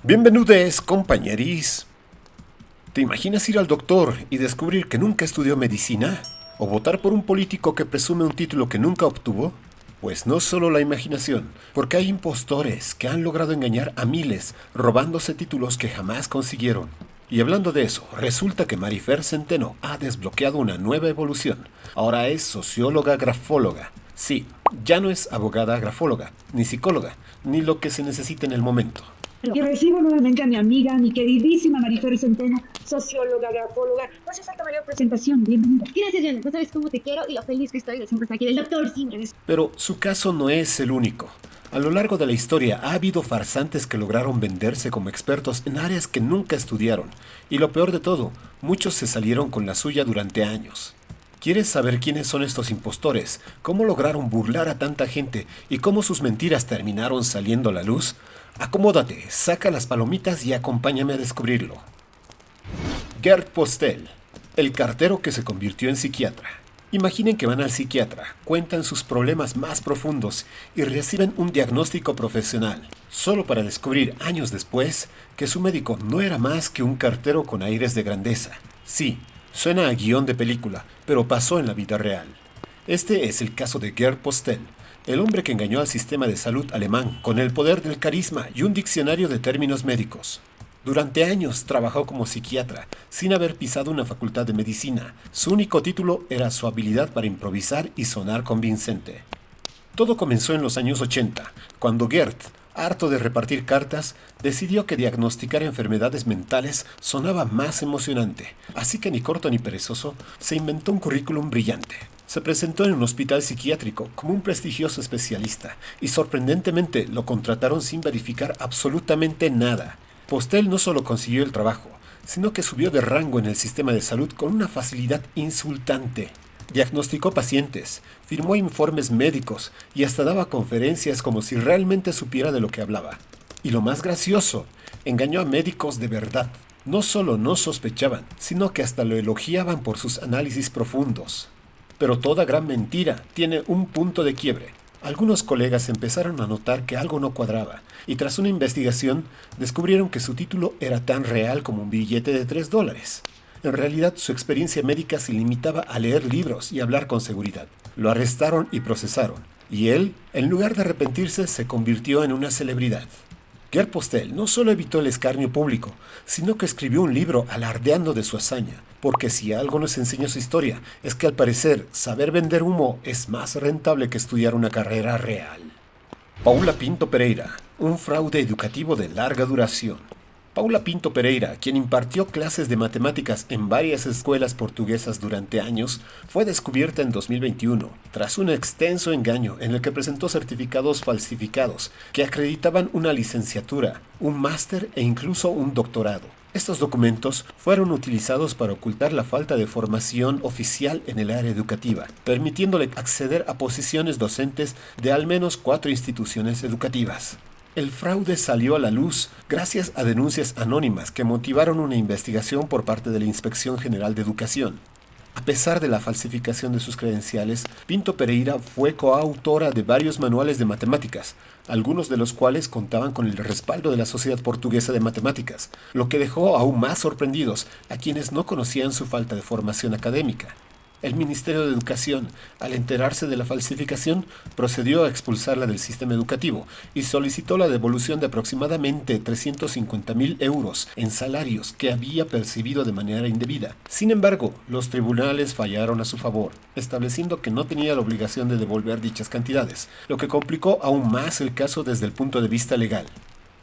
Bienvenidos, compañeris. ¿Te imaginas ir al doctor y descubrir que nunca estudió medicina? ¿O votar por un político que presume un título que nunca obtuvo? Pues no solo la imaginación, porque hay impostores que han logrado engañar a miles, robándose títulos que jamás consiguieron. Y hablando de eso, resulta que Marifer Centeno ha desbloqueado una nueva evolución. Ahora es socióloga grafóloga. Sí, ya no es abogada grafóloga, ni psicóloga, ni lo que se necesita en el momento. Y recibo nuevamente a mi amiga, mi queridísima Marifer Centeno, socióloga, grafóloga. No hace falta mayor presentación, bienvenida. Gracias, Diana. No sabes cómo te quiero y lo feliz que estoy de siempre estar aquí. El doctor siempre es... Pero su caso no es el único. A lo largo de la historia ha habido farsantes que lograron venderse como expertos en áreas que nunca estudiaron. Y lo peor de todo, muchos se salieron con la suya durante años. ¿Quieres saber quiénes son estos impostores? ¿Cómo lograron burlar a tanta gente? ¿Y cómo sus mentiras terminaron saliendo a la luz? Acomódate, saca las palomitas y acompáñame a descubrirlo. Gerd Postel, el cartero que se convirtió en psiquiatra. Imaginen que van al psiquiatra, cuentan sus problemas más profundos y reciben un diagnóstico profesional, solo para descubrir años después que su médico no era más que un cartero con aires de grandeza. Sí, suena a guión de película, pero pasó en la vida real. Este es el caso de Gerd Postel, el hombre que engañó al sistema de salud alemán con el poder del carisma y un diccionario de términos médicos. Durante años trabajó como psiquiatra, sin haber pisado una facultad de medicina. Su único título era su habilidad para improvisar y sonar convincente. Todo comenzó en los años 80, cuando Gerd, harto de repartir cartas, decidió que diagnosticar enfermedades mentales sonaba más emocionante. Así que ni corto ni perezoso, se inventó un currículum brillante. Se presentó en un hospital psiquiátrico como un prestigioso especialista y sorprendentemente lo contrataron sin verificar absolutamente nada. Postel no solo consiguió el trabajo, sino que subió de rango en el sistema de salud con una facilidad insultante. Diagnosticó pacientes, firmó informes médicos y hasta daba conferencias como si realmente supiera de lo que hablaba. Y lo más gracioso, engañó a médicos de verdad. No solo no sospechaban, sino que hasta lo elogiaban por sus análisis profundos. Pero toda gran mentira tiene un punto de quiebre. Algunos colegas empezaron a notar que algo no cuadraba, y tras una investigación descubrieron que su título era tan real como un billete de $3. En realidad, su experiencia médica se limitaba a leer libros y hablar con seguridad. Lo arrestaron y procesaron, y él, en lugar de arrepentirse, se convirtió en una celebridad. Gerd Postel no solo evitó el escarnio público, sino que escribió un libro alardeando de su hazaña, porque si algo nos enseña su historia, es que al parecer saber vender humo es más rentable que estudiar una carrera real. Paula Pinto Pereira, un fraude educativo de larga duración. Paula Pinto Pereira, quien impartió clases de matemáticas en varias escuelas portuguesas durante años, fue descubierta en 2021, tras un extenso engaño en el que presentó certificados falsificados que acreditaban una licenciatura, un máster e incluso un doctorado. Estos documentos fueron utilizados para ocultar la falta de formación oficial en el área educativa, permitiéndole acceder a posiciones docentes de al menos 4 instituciones educativas. El fraude salió a la luz gracias a denuncias anónimas que motivaron una investigación por parte de la Inspección General de Educación. A pesar de la falsificación de sus credenciales, Pinto Pereira fue coautora de varios manuales de matemáticas, algunos de los cuales contaban con el respaldo de la Sociedad Portuguesa de Matemáticas, lo que dejó aún más sorprendidos a quienes no conocían su falta de formación académica. El Ministerio de Educación, al enterarse de la falsificación, procedió a expulsarla del sistema educativo y solicitó la devolución de aproximadamente 350.000 euros en salarios que había percibido de manera indebida. Sin embargo, los tribunales fallaron a su favor, estableciendo que no tenía la obligación de devolver dichas cantidades, lo que complicó aún más el caso desde el punto de vista legal.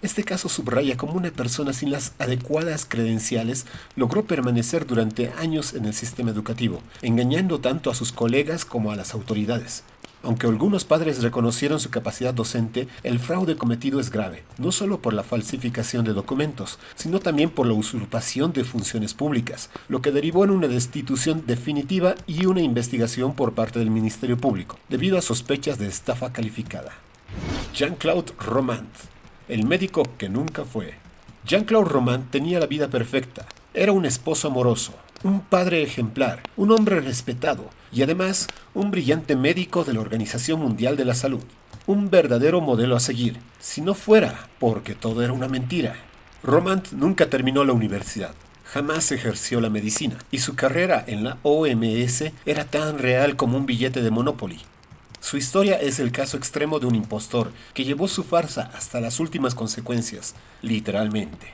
Este caso subraya cómo una persona sin las adecuadas credenciales logró permanecer durante años en el sistema educativo, engañando tanto a sus colegas como a las autoridades. Aunque algunos padres reconocieron su capacidad docente, el fraude cometido es grave, no solo por la falsificación de documentos, sino también por la usurpación de funciones públicas, lo que derivó en una destitución definitiva y una investigación por parte del Ministerio Público, debido a sospechas de estafa calificada. Jean-Claude Romand, el médico que nunca fue. Jean-Claude Romand tenía la vida perfecta. Era un esposo amoroso, un padre ejemplar, un hombre respetado y además un brillante médico de la Organización Mundial de la Salud. Un verdadero modelo a seguir, si no fuera porque todo era una mentira. Romand nunca terminó la universidad. Jamás ejerció la medicina, y su carrera en la OMS era tan real como un billete de Monopoly. Su historia es el caso extremo de un impostor que llevó su farsa hasta las últimas consecuencias, literalmente.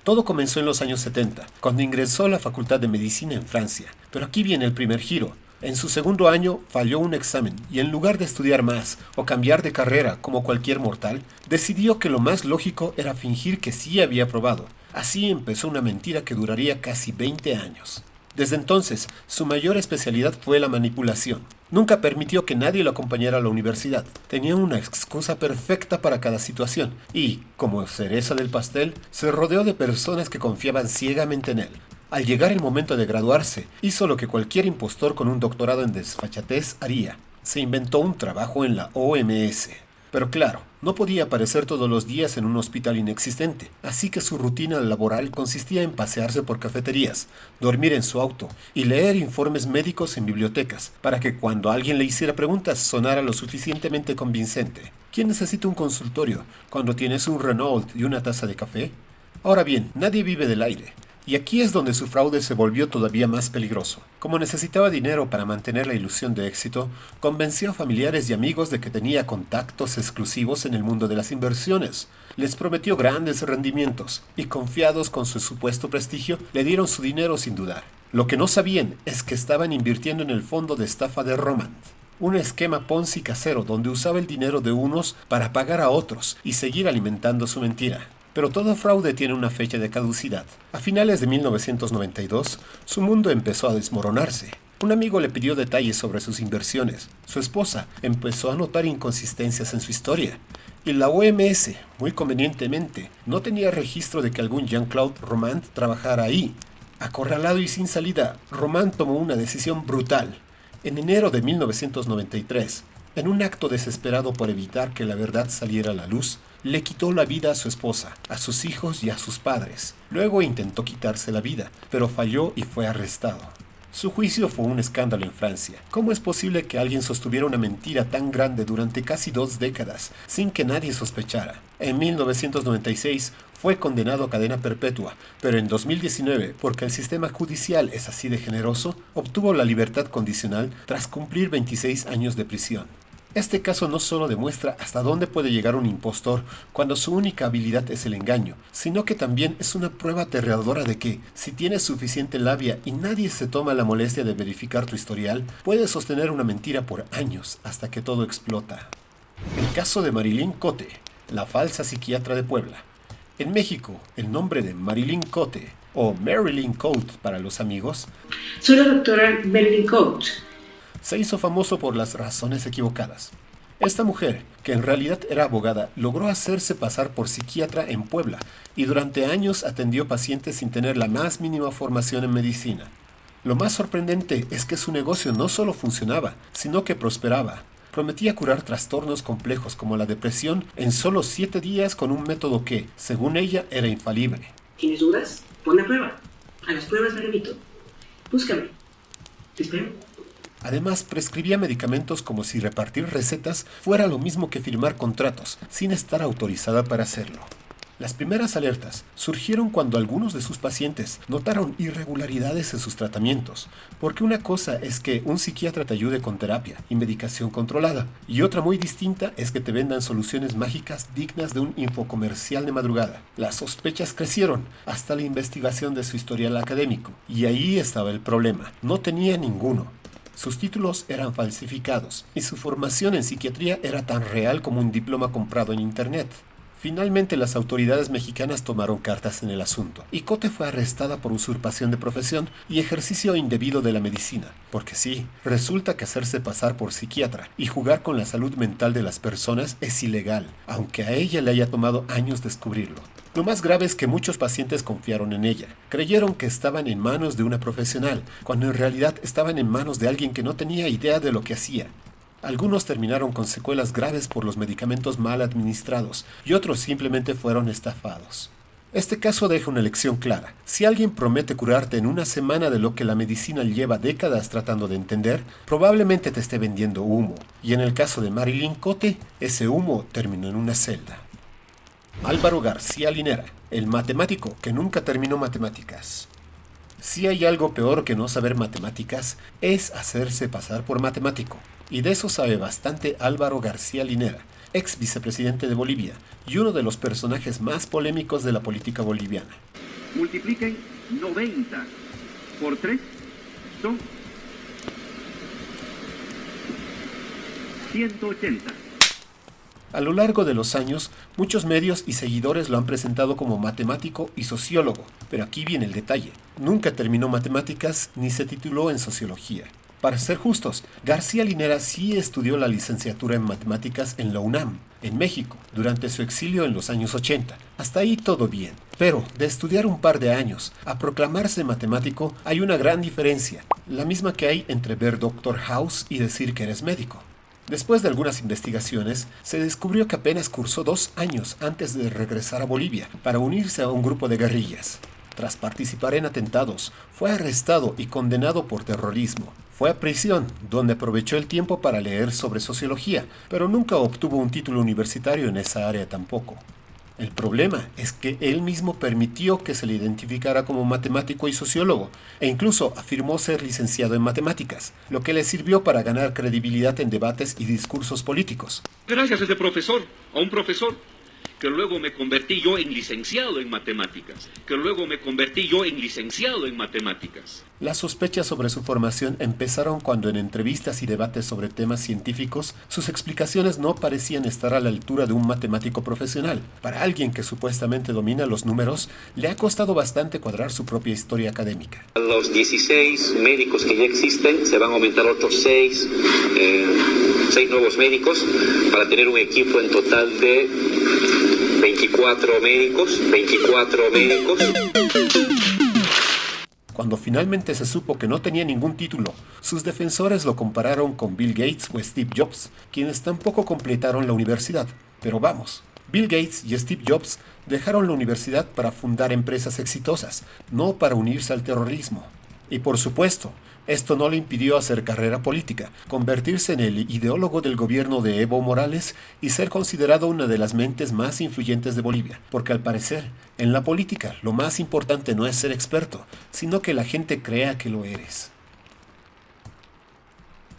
Todo comenzó en los años 70, cuando ingresó a la Facultad de Medicina en Francia. Pero aquí viene el primer giro. En su segundo año falló un examen y en lugar de estudiar más o cambiar de carrera como cualquier mortal, decidió que lo más lógico era fingir que sí había aprobado. Así empezó una mentira que duraría casi 20 años. Desde entonces, su mayor especialidad fue la manipulación. Nunca permitió que nadie lo acompañara a la universidad. Tenía una excusa perfecta para cada situación y, como cereza del pastel, se rodeó de personas que confiaban ciegamente en él. Al llegar el momento de graduarse, hizo lo que cualquier impostor con un doctorado en desfachatez haría. Se inventó un trabajo en la OMS. Pero claro, no podía aparecer todos los días en un hospital inexistente, así que su rutina laboral consistía en pasearse por cafeterías, dormir en su auto y leer informes médicos en bibliotecas, para que cuando alguien le hiciera preguntas sonara lo suficientemente convincente. ¿Quién necesita un consultorio cuando tienes un Renault y una taza de café? Ahora bien, nadie vive del aire. Y aquí es donde su fraude se volvió todavía más peligroso. Como necesitaba dinero para mantener la ilusión de éxito, convenció a familiares y amigos de que tenía contactos exclusivos en el mundo de las inversiones. Les prometió grandes rendimientos y, confiados con su supuesto prestigio, le dieron su dinero sin dudar. Lo que no sabían es que estaban invirtiendo en el fondo de estafa de Romand. Un esquema Ponzi casero donde usaba el dinero de unos para pagar a otros y seguir alimentando su mentira. Pero todo fraude tiene una fecha de caducidad. A finales de 1992, su mundo empezó a desmoronarse. Un amigo le pidió detalles sobre sus inversiones. Su esposa empezó a notar inconsistencias en su historia. Y la OMS, muy convenientemente, no tenía registro de que algún Jean-Claude Romand trabajara ahí. Acorralado y sin salida, Romand tomó una decisión brutal. En enero de 1993, en un acto desesperado por evitar que la verdad saliera a la luz, le quitó la vida a su esposa, a sus hijos y a sus padres. Luego intentó quitarse la vida, pero falló y fue arrestado. Su juicio fue un escándalo en Francia. ¿Cómo es posible que alguien sostuviera una mentira tan grande durante casi 2 décadas, sin que nadie sospechara? En 1996 fue condenado a cadena perpetua, pero en 2019, porque el sistema judicial es así de generoso, obtuvo la libertad condicional tras cumplir 26 años de prisión. Este caso no solo demuestra hasta dónde puede llegar un impostor cuando su única habilidad es el engaño, sino que también es una prueba aterradora de que, si tienes suficiente labia y nadie se toma la molestia de verificar tu historial, puedes sostener una mentira por años hasta que todo explota. El caso de Marilyn Cote, la falsa psiquiatra de Puebla. En México, el nombre de Marilyn Cote, o Marilyn Cote para los amigos, Soy la doctora Marilyn Cote. se hizo famoso por las razones equivocadas. Esta mujer, que en realidad era abogada, logró hacerse pasar por psiquiatra en Puebla y durante años atendió pacientes sin tener la más mínima formación en medicina. Lo más sorprendente es que su negocio no solo funcionaba, sino que prosperaba. Prometía curar trastornos complejos como la depresión en solo 7 días con un método que, según ella, era infalible. ¿Tienes dudas? Ponme a prueba. A las pruebas me remito. Búscame. Te espero. Además, prescribía medicamentos como si repartir recetas fuera lo mismo que firmar contratos, sin estar autorizada para hacerlo. Las primeras alertas surgieron cuando algunos de sus pacientes notaron irregularidades en sus tratamientos, porque una cosa es que un psiquiatra te ayude con terapia y medicación controlada, y otra muy distinta es que te vendan soluciones mágicas dignas de un infocomercial de madrugada. Las sospechas crecieron hasta la investigación de su historial académico, y ahí estaba el problema, no tenía ninguno. Sus títulos eran falsificados y su formación en psiquiatría era tan real como un diploma comprado en internet. Finalmente las autoridades mexicanas tomaron cartas en el asunto y Cote fue arrestada por usurpación de profesión y ejercicio indebido de la medicina. Porque sí, resulta que hacerse pasar por psiquiatra y jugar con la salud mental de las personas es ilegal, aunque a ella le haya tomado años descubrirlo. Lo más grave es que muchos pacientes confiaron en ella. Creyeron que estaban en manos de una profesional, cuando en realidad estaban en manos de alguien que no tenía idea de lo que hacía. Algunos terminaron con secuelas graves por los medicamentos mal administrados y otros simplemente fueron estafados. Este caso deja una lección clara. Si alguien promete curarte en una semana de lo que la medicina lleva décadas tratando de entender, probablemente te esté vendiendo humo. Y en el caso de Marilyn Cote, ese humo terminó en una celda. Álvaro García Linera, el matemático que nunca terminó matemáticas. Si hay algo peor que no saber matemáticas, es hacerse pasar por matemático. Y de eso sabe bastante Álvaro García Linera, ex vicepresidente de Bolivia y uno de los personajes más polémicos de la política boliviana. Multipliquen 90 por 3, son 180. A lo largo de los años, muchos medios y seguidores lo han presentado como matemático y sociólogo, pero aquí viene el detalle. Nunca terminó matemáticas ni se tituló en sociología. Para ser justos, García Linera sí estudió la licenciatura en matemáticas en la UNAM, en México, durante su exilio en los años 80. Hasta ahí todo bien. Pero de estudiar un par de años a proclamarse matemático hay una gran diferencia, la misma que hay entre ver Doctor House y decir que eres médico. Después de algunas investigaciones, se descubrió que apenas cursó 2 años antes de regresar a Bolivia para unirse a un grupo de guerrillas. Tras participar en atentados, fue arrestado y condenado por terrorismo. Fue a prisión, donde aprovechó el tiempo para leer sobre sociología, pero nunca obtuvo un título universitario en esa área tampoco. El problema es que él mismo permitió que se le identificara como matemático y sociólogo, e incluso afirmó ser licenciado en matemáticas, lo que le sirvió para ganar credibilidad en debates y discursos políticos. Gracias a ese profesor, a un profesor, que luego me convertí yo en licenciado en matemáticas, Las sospechas sobre su formación empezaron cuando en entrevistas y debates sobre temas científicos, sus explicaciones no parecían estar a la altura de un matemático profesional. Para alguien que supuestamente domina los números, le ha costado bastante cuadrar su propia historia académica. Los 16 médicos que ya existen, se van a aumentar otros 6 nuevos médicos para tener un equipo en total de 24 médicos. Cuando finalmente se supo que no tenía ningún título, sus defensores lo compararon con Bill Gates o Steve Jobs, quienes tampoco completaron la universidad. Pero vamos, Bill Gates y Steve Jobs dejaron la universidad para fundar empresas exitosas, no para unirse al terrorismo. Y por supuesto, esto no le impidió hacer carrera política, convertirse en el ideólogo del gobierno de Evo Morales y ser considerado una de las mentes más influyentes de Bolivia, porque al parecer, en la política lo más importante no es ser experto, sino que la gente crea que lo eres.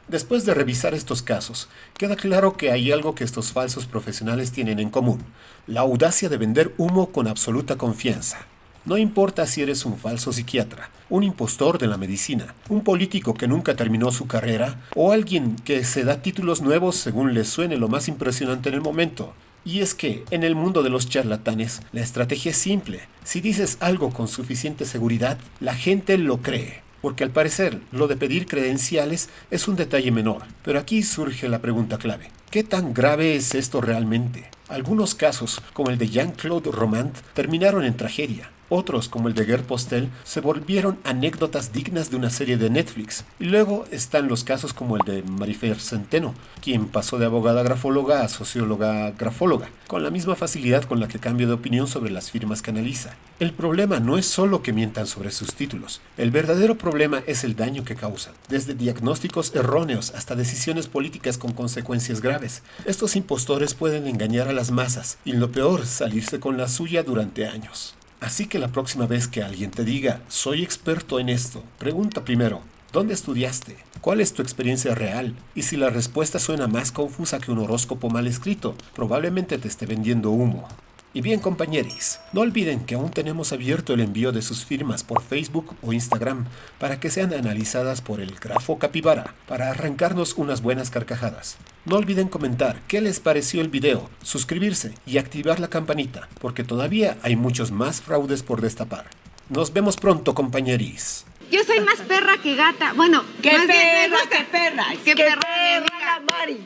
Después de revisar estos casos, queda claro que hay algo que estos falsos profesionales tienen en común: la audacia de vender humo con absoluta confianza. No importa si eres un falso psiquiatra, un impostor de la medicina, un político que nunca terminó su carrera o alguien que se da títulos nuevos según les suene lo más impresionante en el momento. Y es que, en el mundo de los charlatanes, la estrategia es simple. Si dices algo con suficiente seguridad, la gente lo cree. Porque al parecer, lo de pedir credenciales es un detalle menor. Pero aquí surge la pregunta clave: ¿qué tan grave es esto realmente? Algunos casos, como el de Jean-Claude Romand, terminaron en tragedia. Otros, como el de Gerd Postel, se volvieron anécdotas dignas de una serie de Netflix. Y luego están los casos como el de Marifer Centeno, quien pasó de abogada grafóloga a socióloga grafóloga, con la misma facilidad con la que cambia de opinión sobre las firmas que analiza. El problema no es solo que mientan sobre sus títulos. El verdadero problema es el daño que causan, desde diagnósticos erróneos hasta decisiones políticas con consecuencias graves. Estos impostores pueden engañar a las masas y, lo peor, salirse con la suya durante años. Así que la próxima vez que alguien te diga «soy experto en esto», pregunta primero ¿dónde estudiaste? ¿Cuál es tu experiencia real? Y si la respuesta suena más confusa que un horóscopo mal escrito, probablemente te esté vendiendo humo. Y bien, compañeros, no olviden que aún tenemos abierto el envío de sus firmas por Facebook o Instagram para que sean analizadas por el Grafo Capibara para arrancarnos unas buenas carcajadas. No olviden comentar qué les pareció el video, suscribirse y activar la campanita, porque todavía hay muchos más fraudes por destapar. Nos vemos pronto, compañeros. Yo soy más perra que gata. Bueno, ¡Qué más bien perra, me gusta- qué perra! ¡Qué perra, perra amiga! la Mari!